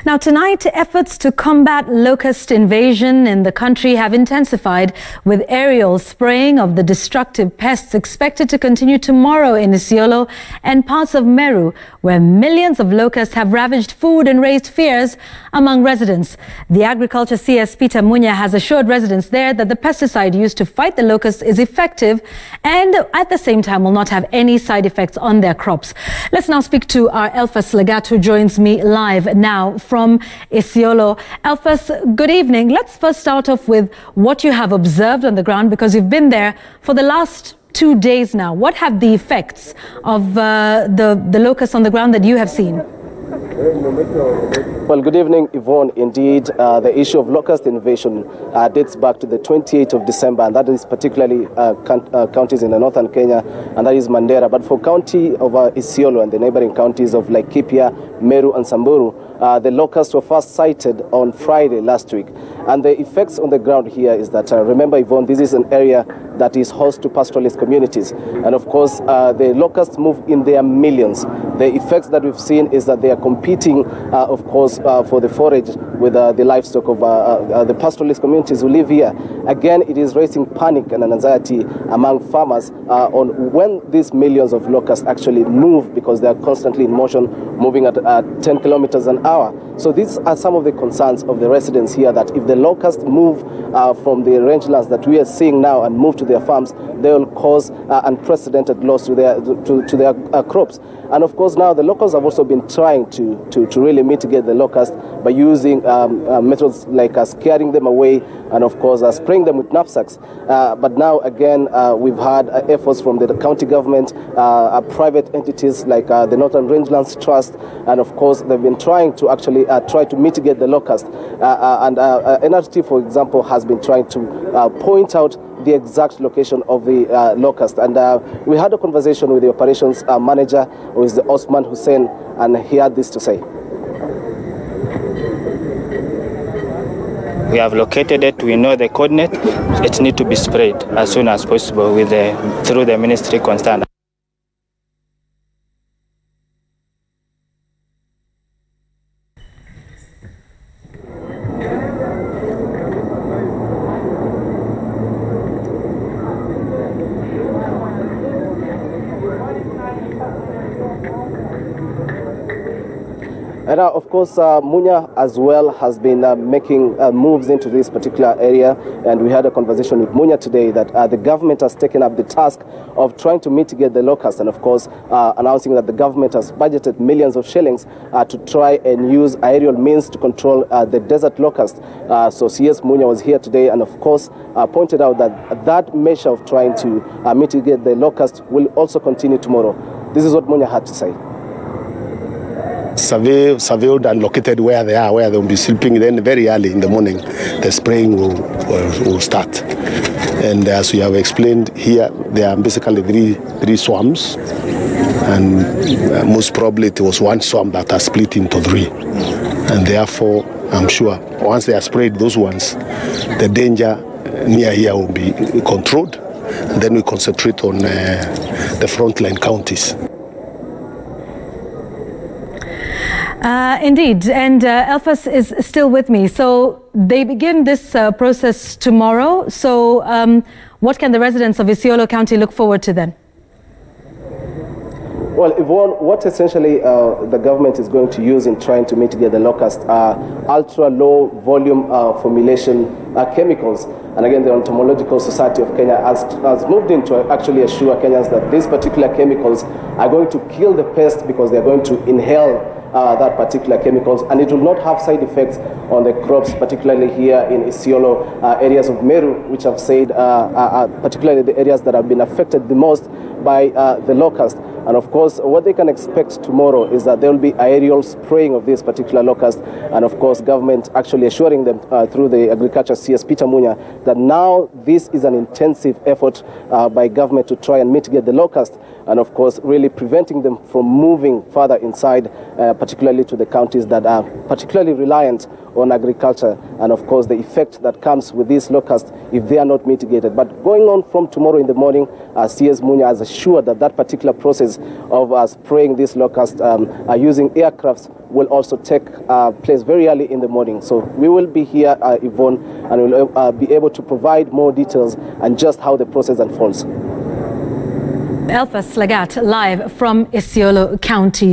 Now tonight, efforts to combat locust invasion in the country have intensified, with aerial spraying of the destructive pests expected to continue tomorrow in Isiolo and parts of Meru, where millions of locusts have ravaged food and raised fears among residents. The Agriculture CS Peter Munya has assured residents there that the pesticide used to fight the locusts is effective and at the same time will not have any side effects on their crops. Let's now speak to our Elphas Lagat, who joins me live now from Isiolo. Elphas, good evening. Let's first start off with what you have observed on the ground, because you've been there for the last 2 days now. What have the effects of the locusts on the ground that you have seen? Well, good evening, Yvonne. Indeed, the issue of locust invasion dates back to the 28th of December, and that is particularly counties in the northern Kenya, and that is Mandera. But for county of Isiolo and the neighboring counties of Laikipia, Meru and Samburu, the locusts were first sighted on Friday last week. And the effects on the ground here is that, remember, Yvonne, this is an area that is host to pastoralist communities. And of course, the locusts move in their millions. The effects that we've seen is that they are competing, of course, for the forage with the livestock of the pastoralist communities who live here. Again, it is raising panic and anxiety among farmers on when these millions of locusts actually move, because they are constantly in motion, moving at 10 kilometers an hour. So these are some of the concerns of the residents here, that if the locusts move from the rangelands that we are seeing now and move to their farms, they will cause unprecedented loss to their crops. And of course, now the locals have also been trying to really mitigate the locust by using methods like scaring them away and of course spraying them with knapsacks. But now again, we've had efforts from the county government, private entities like the Northern Rangelands Trust, and of course they've been trying to actually try to mitigate the locust. And NRT, for example, has been trying to point out the exact location of the locust. And we had a conversation with the operations manager, who is the Osman Hussein, and he had this to say. We have located it, we know the coordinate. It needs to be sprayed as soon as possible through the ministry concerned. And of course, Munya as well has been making moves into this particular area. And we had a conversation with Munya today that the government has taken up the task of trying to mitigate the locust, and of course announcing that the government has budgeted millions of shillings to try and use aerial means to control the desert locust. So CS Munya was here today and of course pointed out that that measure of trying to mitigate the locust will also continue tomorrow. This is what Munya had to say. Surveyed and located where they are, where they will be sleeping. Then very early in the morning, the spraying will start. And as we have explained here, there are basically three swarms, and most probably it was one swarm that has split into 3. And therefore, I'm sure once they are sprayed, those ones, the danger near here will be controlled. And then we concentrate on the frontline counties. Indeed, and Elphas is still with me. So they begin this process tomorrow. So what can the residents of Isiolo County look forward to then? Well, Yvonne, what essentially the government is going to use in trying to mitigate the locust are ultra-low volume formulation chemicals. And again, the Entomological Society of Kenya has moved in to actually assure Kenyans that these particular chemicals are going to kill the pest, because they're going to inhale that particular chemicals, and it will not have side effects on the crops, particularly here in Isiolo, areas of Meru, which I've said particularly the areas that have been affected the most by the locust. And of course, what they can expect tomorrow is that there will be aerial spraying of this particular locust, and of course, government actually assuring them through the Agriculture CS Peter Munya that now this is an intensive effort by government to try and mitigate the locust, and of course, really preventing them from moving further inside, particularly to the counties that are particularly reliant on agriculture. And of course, the effect that comes with this locust if they are not mitigated. But going on from tomorrow in the morning, CS Munya has assured that that particular process of spraying these locusts using aircrafts will also take place very early in the morning. So we will be here, Yvonne, and we'll be able to provide more details and just how the process unfolds. Elphas Lagat live from Isiolo County.